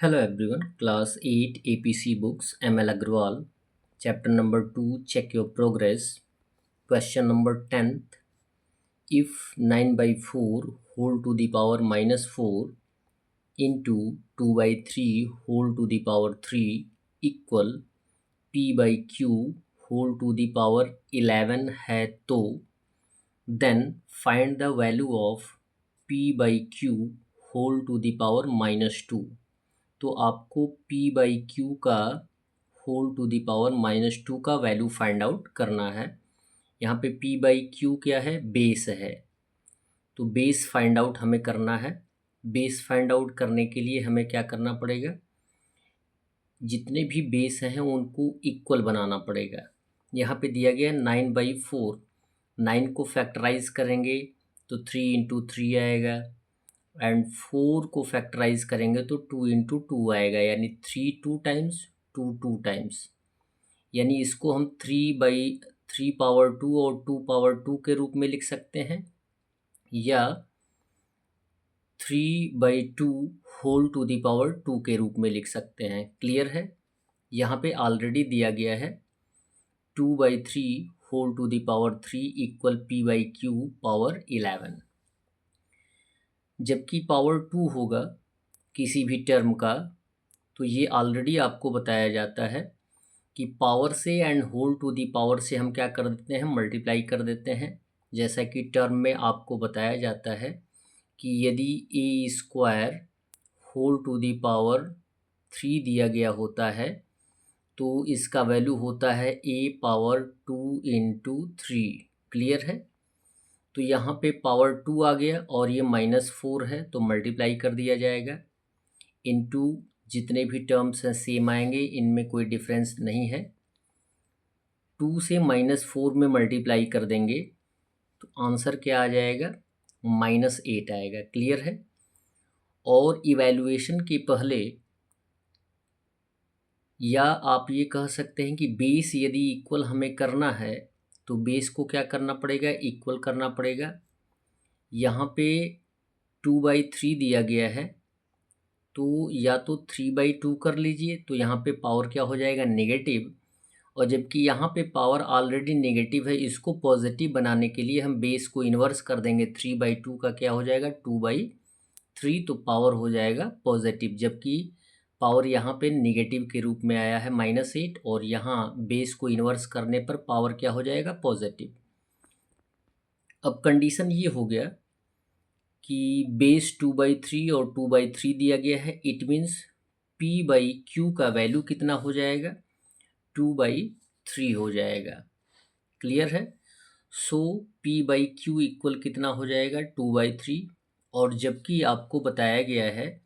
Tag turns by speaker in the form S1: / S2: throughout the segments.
S1: Hello everyone, Class 8 APC Books, ML Agrawal, Chapter number 2, Check Your Progress. Question number 10th. If 9 by 4 whole to the power minus 4 into 2 by 3 whole to the power 3 equal P by Q whole to the power 11 है तो then find the value of P by Q whole to the power minus 2. तो आपको P by q का whole to the power -2 का value find out करना है। यहाँ पे P बाई क्यू क्या है? बेस है। तो बेस फाइंड आउट हमें करना है। बेस फाइंड आउट करने के लिए हमें क्या करना पड़ेगा? जितने भी बेस हैं उनको इक्वल बनाना पड़ेगा। यहाँ पे दिया गया 9 बाई 4। 9 को फैक्टराइज करेंगे तो 3 इंटू 3 आएगा एंड 4 को फैक्टराइज करेंगे तो 2 इंटू 2 आएगा, यानी 3 2 टाइम्स 2 2 टाइम्स, यानी इसको हम 3 बाई 3 पावर 2 और 2 पावर 2 के रूप में लिख सकते हैं या 3 by 2 whole to the power 2 के रूप में लिख सकते हैं। क्लियर है? यहाँ पे ऑलरेडी दिया गया है 2 by 3 whole to the power 3 equal P by q power 11। जबकि पावर 2 होगा किसी भी टर्म का तो ये ऑलरेडी आपको बताया जाता है कि पावर से and whole to the power से हम क्या कर देते हैं? मल्टीप्लाई कर देते हैं। जैसा कि टर्म में आपको बताया जाता है कि यदि A square whole to the power 3 दिया गया होता है तो इसका वैल्यू होता है ए पावर 2 इंटू 3। क्लियर है? तो यहाँ पे पावर 2 आ गया और ये -4 है तो मल्टीप्लाई कर दिया जाएगा इनटू जितने भी टर्म्स हैं सेम आएंगे, इनमें कोई डिफरेंस नहीं है। 2 से -4 में मल्टीप्लाई कर देंगे तो आंसर क्या आ जाएगा? -8 आएगा। क्लियर है? और इवैल्यूएशन के पहले या आप ये कह सकते हैं कि बेस यदि इक्वल हमें करना है तो बेस को क्या करना पड़ेगा? इक्वल करना पड़ेगा। यहाँ पे 2 बाई 3 दिया गया है तो या तो 3 बाई 2 कर लीजिए तो यहाँ पे पावर क्या हो जाएगा? नेगेटिव। और जबकि यहाँ पे पावर ऑलरेडी नेगेटिव है, इसको पॉजिटिव बनाने के लिए हम बेस को इन्वर्स कर देंगे। 3 बाई 2 का क्या हो जाएगा? 2 बाई 3, तो पावर हो जाएगा पॉजिटिव। जबकि पावर यहाँ पे नेगेटिव के रूप में आया है -8 और यहाँ बेस को इन्वर्स करने पर पावर क्या हो जाएगा? पॉजिटिव। अब कंडीशन ये हो गया कि बेस 2 बाई 3 और 2 बाई 3 दिया गया है। It means P by q का वैल्यू कितना हो जाएगा? 2 बाई 3 हो जाएगा। क्लियर है? सो P बाई क्यू इक्वल कितना हो जाएगा? 2 बाई 3। और जबकि आपको बताया गया है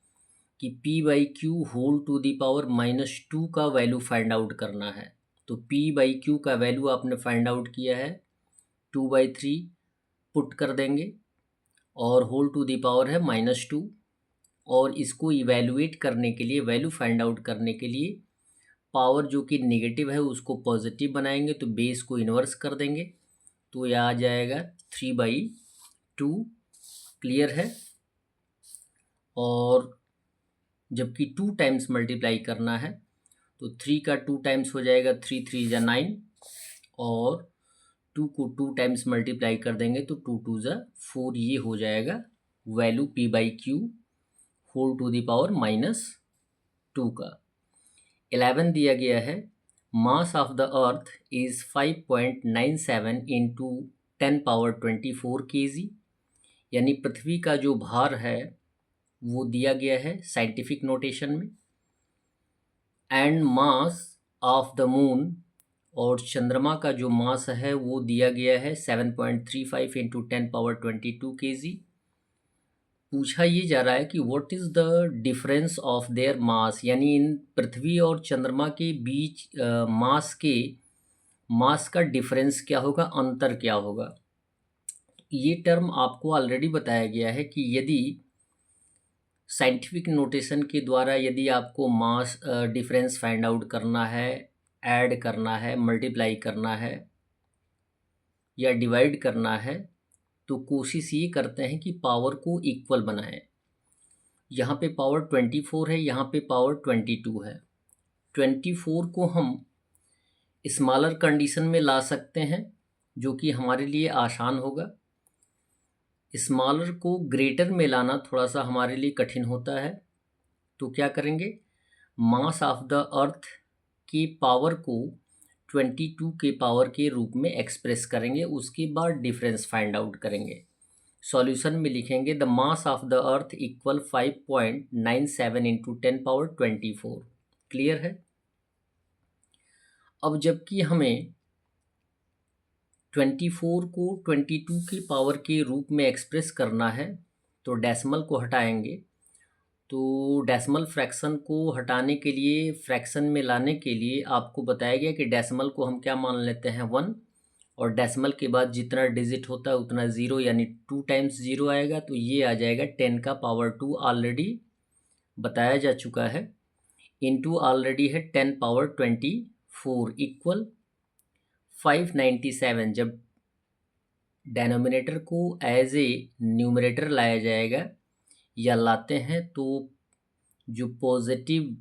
S1: कि P by q whole to the power -2 का वैल्यू फाइंड आउट करना है, तो P बाई क्यू का वैल्यू आपने फाइंड आउट किया है 2 बाई 3 पुट कर देंगे और होल टू दी पावर है -2। और इसको इवैल्यूएट करने के लिए, वैल्यू फाइंड आउट करने के लिए पावर जो कि नेगेटिव है उसको पॉजिटिव बनाएंगे तो बेस को इन्वर्स कर देंगे तो यह आ जाएगा 3 बाई 2। क्लियर है? और जबकि 2 टाइम्स मल्टीप्लाई करना है तो 3 का 2 टाइम्स हो जाएगा, 3 3 जा 9 और 2 को 2 टाइम्स मल्टीप्लाई कर देंगे तो 2 2 जा 4। ये हो जाएगा value P by q whole to the power -2 का। 11 दिया गया है mass of the earth is 5.97 into 10 power 24 kg, यानी पृथ्वी का जो भार है वो दिया गया है साइंटिफिक नोटेशन में। And mass of the moon, और चंद्रमा का जो मास है वो दिया गया है 7.35 इंटू 10 पावर 22 kg। पूछा ये जा रहा है कि what is the difference of their mass, यानी इन पृथ्वी और चंद्रमा के बीच मास का डिफरेंस क्या होगा, अंतर क्या होगा। ये टर्म आपको ऑलरेडी बताया गया है कि यदि साइंटिफिक नोटेशन के द्वारा यदि आपको मास डिफरेंस फाइंड आउट करना है, ऐड करना है, मल्टीप्लाई करना है या डिवाइड करना है तो कोशिश ये करते हैं कि पावर को इक्वल बनाएं। यहाँ पे पावर 24 है, यहाँ पे पावर 22 है। 24 को हम स्मॉलर कंडीशन में ला सकते हैं, जो कि हमारे लिए आसान होगा। स्मॉलर को ग्रेटर में लाना थोड़ा सा हमारे लिए कठिन होता है। तो क्या करेंगे, मास ऑफ द अर्थ की पावर को 22 के पावर के रूप में एक्सप्रेस करेंगे। उसके बाद डिफरेंस फाइंड आउट करेंगे। सॉल्यूशन में लिखेंगे the mass of the earth equal 5.97 into 10 power 24। Clear है। अब जबकि हमें 24 को 22 की पावर के रूप में एक्सप्रेस करना है, तो डेसिमल को हटाएंगे। तो डेसिमल फ्रैक्शन को हटाने के लिए, फ्रैक्शन में लाने के लिए आपको बताया गया कि डेसिमल को हम क्या मान लेते हैं 1, और डेसिमल के बाद जितना डिजिट होता है उतना 0, यानी 2 टाइम्स 0 आएगा। तो ये आ जाएगा 10 का पावर 2, ऑलरेडी बताया जा चुका है, इनटू ऑलरेडी है 10 पावर 24 इक्वल 597। जब डेनोमिनेटर को एज ए न्यूमरेटर लाया जाएगा या लाते हैं, तो जो पॉजिटिव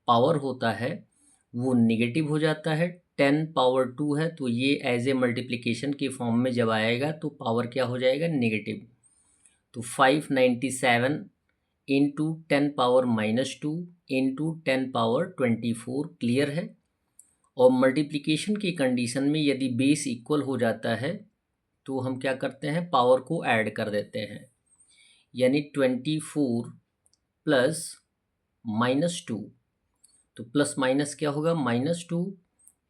S1: पावर होता है वो नेगेटिव हो जाता है। 10 पावर 2 है, तो ये एज ए मल्टीप्लिकेशन के फॉर्म में जब आएगा तो पावर क्या हो जाएगा, नेगेटिव। तो 597 into 10 power -2 into 10 power 24। Clear है। और मल्टीप्लिकेशन की कंडीशन में यदि बेस इक्वल हो जाता है तो हम क्या करते हैं, पावर को ऐड कर देते हैं। यानी 24 प्लस -2, तो प्लस माइनस क्या होगा, -2।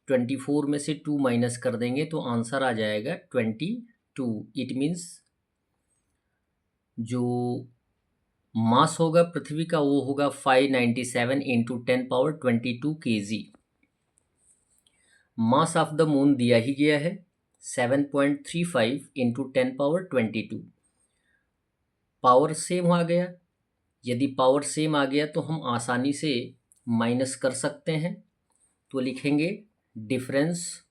S1: 24 में से 2 माइनस कर देंगे तो आंसर आ जाएगा 22। इट मीन्स जो मास होगा पृथ्वी का वो होगा 597 into 10 power 22 kg। Mass of the moon दिया ही गया है 7.35 इंटू 10 पावर 22। पावर सेम आ गया। यदि पावर सेम आ गया तो हम आसानी से माइनस कर सकते हैं। तो लिखेंगे difference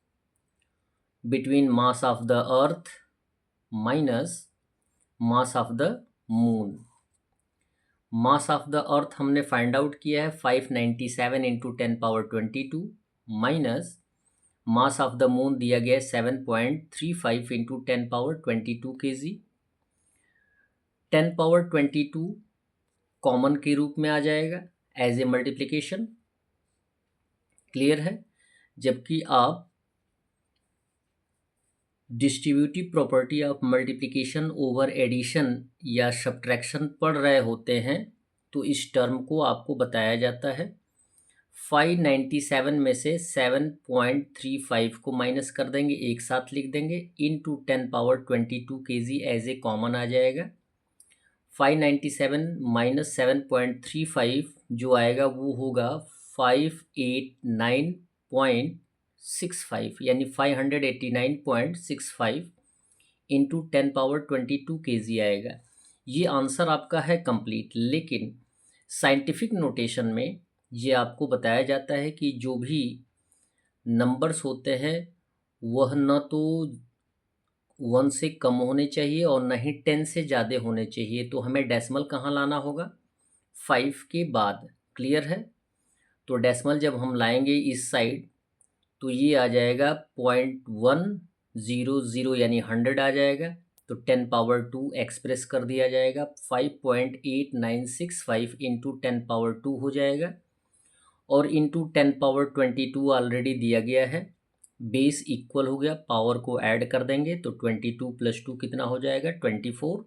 S1: between mass of the earth minus mass of the moon. Mass of the अर्थ हमने फाइंड आउट किया है 597 into 10 power 22 minus mass of the moon दिया गया है 7.35 into 10 power 22 kg। 10 power 22 common के रूप में आ जाएगा एज ए मल्टीप्लिकेशन। क्लियर है। जबकि आप distributive property of multiplication over addition या सब्ट्रैक्शन पढ़ रहे होते हैं तो इस टर्म को आपको बताया जाता है। 597 में से 7.35 को माइनस कर देंगे, एक साथ लिख देंगे, into 10 power 22 kg as a common आ जाएगा। 597 माइनस 7.35 जो आएगा वो होगा 589.65, यानी 589.65 इंटू 10 पावर 22 kg आएगा। ये आंसर आपका है कंप्लीट। लेकिन साइंटिफिक नोटेशन में ये आपको बताया जाता है कि जो भी नंबर्स होते हैं वह न तो 1 से कम होने चाहिए और न ही 10 से ज़्यादा होने चाहिए। तो हमें डेसिमल कहाँ लाना होगा, 5 के बाद। क्लियर है। तो डेसिमल जब हम लाएंगे इस साइड तो ये आ जाएगा 0.100, यानी 100 आ जाएगा। तो 10 पावर 2 एक्सप्रेस कर दिया जाएगा, 5.8965 इंटू 10 पावर 2 हो जाएगा। और इंटू 10 पावर 22 ऑलरेडी दिया गया है। बेस इक्वल हो गया, पावर को ऐड कर देंगे तो 22 प्लस 2 कितना हो जाएगा, 24।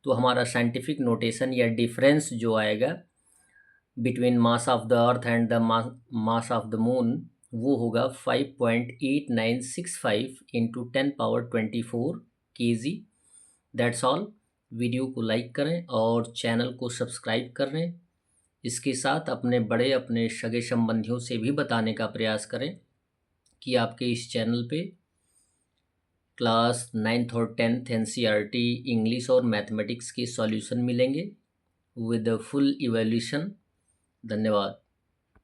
S1: तो हमारा साइंटिफिक नोटेशन या डिफरेंस जो आएगा between mass of the earth and the mass of the moon वो होगा 5.8965 into 10 power 24 kg। That's all. Video को लाइक करें और चैनल को सब्सक्राइब करें। इसके साथ अपने अपने सगे संबंधियों से भी बताने का प्रयास करें कि आपके इस चैनल पे क्लास 9th और 10th NCERT इंग्लिश और मैथमेटिक्स के सॉल्यूशन मिलेंगे विद फुल इवैल्यूएशन। धन्यवाद।